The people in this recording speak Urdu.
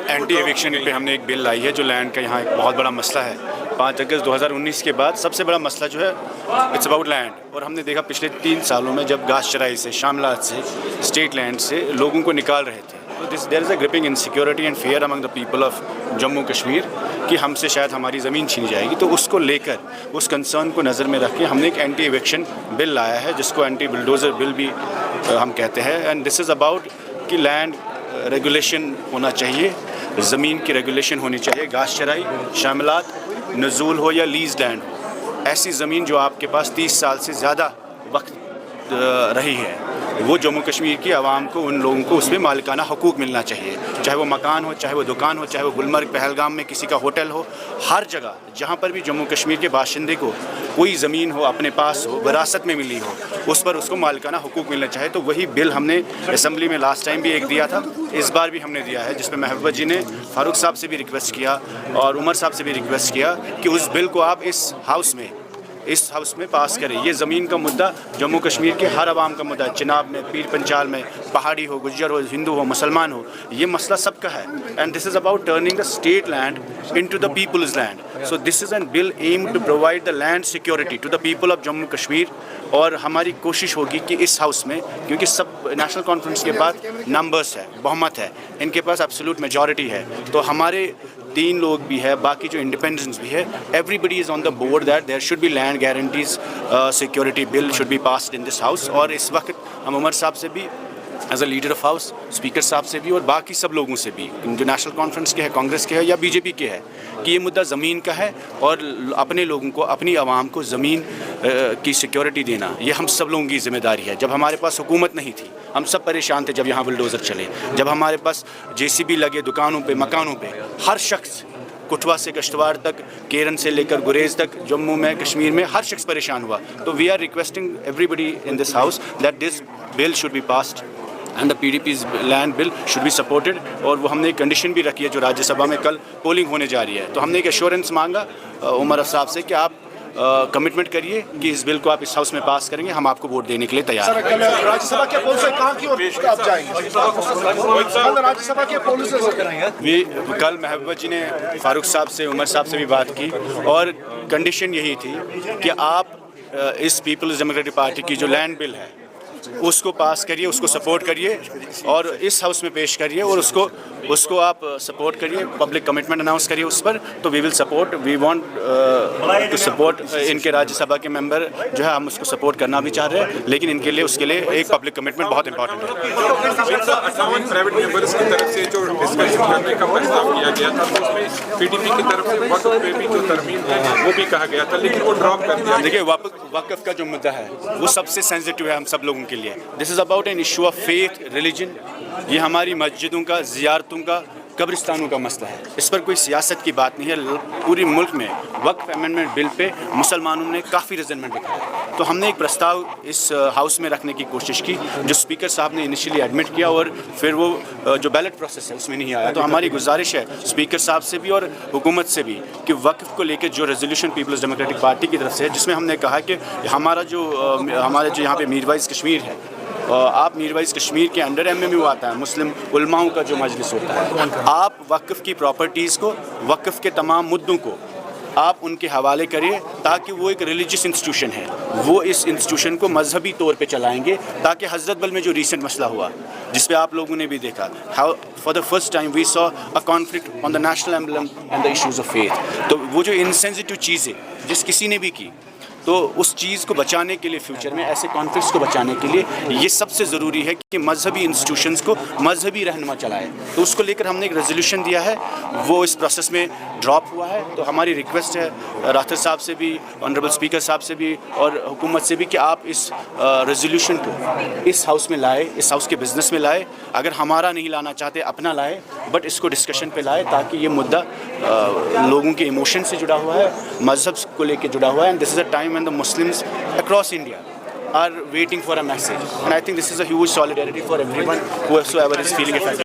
اینٹی ایوکشن پہ ہم نے ایک بل لائی ہے جو لینڈ کا یہاں ایک بہت بڑا مسئلہ ہے. 5 اگست 2019 کے بعد سب سے بڑا مسئلہ جو ہے اٹس اباؤٹ لینڈ. اور ہم نے دیکھا پچھلے 3 سالوں میں جب گھاس چرائی سے، شاملات سے، اسٹیٹ لینڈ سے لوگوں کو نکال رہے تھے، تو there is a gripping insecurity and fear among the people of Jammu Kashmir کہ ہم سے شاید ہماری زمین چھینی جائے گی. تو اس کو لے کر، اس کنسرن کو نظر میں رکھ کے ہم نے ایک اینٹی ایوکشن بل لایا ہے جس کو اینٹی بلڈوزر بل بھی ہم کہتے ہیں. اینڈ دس از اباؤٹ کہ لینڈ ریگولیشن ہونا چاہیے، زمین کی ریگولیشن ہونی چاہیے. گھاس چرائی، شاملات، نزول ہو یا لیز لینڈ ہو، ایسی زمین جو آپ کے پاس 30 سال سے زیادہ وقت رہی ہے، وہ جموں کشمیر کی عوام کو، ان لوگوں کو اس میں مالکانہ حقوق ملنا چاہیے. چاہے وہ مکان ہو، چاہے وہ دکان ہو، چاہے وہ گلمرگ پہلگام میں کسی کا ہوٹل ہو، ہر جگہ جہاں پر بھی جموں کشمیر کے باشندے کو کوئی زمین ہو، اپنے پاس ہو، وراثت میں ملی ہو، اس پر اس کو مالکانہ حقوق ملنا چاہیے. تو وہی بل ہم نے اسمبلی میں لاسٹ ٹائم بھی ایک دیا تھا، اس بار بھی ہم نے دیا ہے، جس میں محبوبہ جی نے فاروق صاحب سے بھی ریکویسٹ کیا اور عمر صاحب سے بھی ریکویسٹ کیا کہ اس بل کو آپ اس ہاؤس میں پاس کریں. یہ زمین کا مدعا جموں کشمیر کے ہر عوام کا مدعا ہے. چناب میں، پیر پنچال میں، پہاڑی ہو، گجر ہو، ہندو ہو، مسلمان ہو، یہ مسئلہ سب کا ہے. And this is about turning the state land into the people's land. So this is an bill aim to provide the land security to the people of Jammu Kashmir. اور ہماری کوشش ہوگی کہ اس ہاؤس میں، کیونکہ سب نیشنل کانفرنس کے بعد نمبرس ہے، بہمت ہے، ان کے پاس ایبسولوٹ میجورٹی ہے، تو ہمارے 3 لوگ بھی ہے، باقی جو انڈیپینڈنس بھی ہے، everybody is on the board that there should be land guarantees security bill should be passed in this house. اور اس وقت ہم عمر صاحب سے بھی as a leader of house, speaker صاحب سے بھی اور باقی سب لوگوں سے بھی جو نیشنل کانفرنس کے ہے، کانگریس کے ہے یا بی جے پی کے ہے، کہ یہ مدعا زمین کا ہے اور اپنے لوگوں کو، اپنی عوام کو زمین کی سیکورٹی دینا یہ ہم سب لوگوں کی ذمہ داری ہے. جب ہمارے پاس حکومت نہیں تھی، ہم سب پریشان تھے جب یہاں بلڈوزر چلے. جب ہمارے پاس JCB لگے دکانوں پہ، مکانوں پہ، ہر شخص، کٹھوا سے کشتواڑ تک، کیرن سے لے کر گریز تک، جموں میں، کشمیر میں ہر شخص پریشان ہوا. تو we are requesting everybody in this house that this bill should be passed and the PDP's land bill should be supported. اور وہ ہم نے ایک کنڈیشن بھی رکھی ہے جو راجیہ سبھا میں کل پولنگ ہونے جا رہی ہے. تو ہم نے ایک ایشورنس مانگا عمر صاحب سے کہ آپ کمٹمنٹ کریے کہ اس بل کو آپ اس ہاؤس میں پاس کریں گے، ہم آپ کو ووٹ دینے کے لیے تیار ہیں. کل محبوبہ جی نے فاروق صاحب سے، عمر صاحب سے بھی بات کی اور کنڈیشن یہی تھی کہ آپ اس پیپلز ڈیموکریٹک پارٹی کی جو لینڈ بل ہے اس کو پاس کریے، اس کو سپورٹ کریے اور اس ہاؤس میں پیش کریے اور اس کو آپ سپورٹ کریے، پبلک کمٹمنٹ اناؤنس کریے اس پر. تو we will support, we want to support. ان کے راجیہ سبھا کے ممبر جو ہے ہم اس کو سپورٹ کرنا بھی چاہ رہے ہیں، لیکن ان کے لیے، اس کے لیے ایک پبلک کمٹمنٹ بہت امپورٹنٹ ہے. 58 پرائیویٹ ممبرس کی طرف سے جو ڈسکشن کرنے کا پرستاؤ کیا گیا تھا، تو اس میں PDP کی طرف سے وقف پہ بھی جو ترمیم ہے وہ بھی کہا گیا تھا، لیکن وہ ڈراپ کر دیا. دیکھیے، وقف کا جو مدعا ہے وہ سب سے سینسٹیو ہے ہم سب لوگوں کے لیے. This is about an issue of faith, religion. یہ ہماری مسجدوں کا، زیارتوں کا، قبرستانوں کا مسئلہ ہے. اس پر کوئی سیاست کی بات نہیں ہے. پوری ملک میں وقف امینڈمنٹ بل پہ مسلمانوں نے کافی ریزنمنٹ دکھایا. تو ہم نے ایک پرستاؤ اس ہاؤس میں رکھنے کی کوشش کی جو اسپیکر صاحب نے انیشلی ایڈمٹ کیا اور پھر وہ جو بیلٹ پروسیس ہے اس میں نہیں آیا. تو ہماری گزارش ہے اسپیکر صاحب سے بھی اور حکومت سے بھی کہ وقف کو لے کے جو ریزولوشن پیپلز ڈیموکریٹک پارٹی کی طرف سے ہے، جس میں ہم نے کہا کہ ہمارے جو یہاں پہ میروائز کشمیر ہے، آپ میروائز کشمیر کے انڈر MMU آتا ہے، مسلم علماؤں کا جو مجلس ہوتا ہے، آپ وقف کی پراپرٹیز کو، وقف کے تمام مدعوں کو آپ ان کے حوالے کریے تاکہ وہ ایک ریلیجیس انسٹیٹیوشن ہے، وہ اس انسٹیٹیوشن کو مذہبی طور پہ چلائیں گے. تاکہ حضرت بل میں جو ریسنٹ مسئلہ ہوا جس پہ آپ لوگوں نے بھی دیکھا، for the first time we saw a conflict on the national emblem and the issues of faith. تو وہ جو انسینسٹیو چیزیں جس کسی نے بھی کی، تو اس چیز کو بچانے کے لیے، فیوچر میں ایسے کانفلکٹس کو بچانے کے لیے یہ سب سے ضروری ہے کہ مذہبی انسٹیٹیوشنس کو مذہبی رہنما چلائے. تو اس کو لے کر ہم نے ایک ریزولوشن دیا ہے، وہ اس پروسیس میں ڈراپ ہوا ہے. تو ہماری ریکویسٹ ہے راتھر صاحب سے بھی، آنریبل اسپیکر صاحب سے بھی اور حکومت سے بھی کہ آپ اس ریزولوشن کو اس ہاؤس میں لائے، اس ہاؤس کے بزنس میں لائے. اگر ہمارا نہیں لانا چاہتے اپنا لائے، بٹ اس کو ڈسکشن پہ لائے تاکہ یہ مدعا لوگوں کے ایموشن سے جڑا ہوا ہے، مذہب کو لے کے جڑا ہوا ہے. And this is a time when the Muslims across India are waiting for a message, and I think this is a huge solidarity for everyone whoever is feeling affected.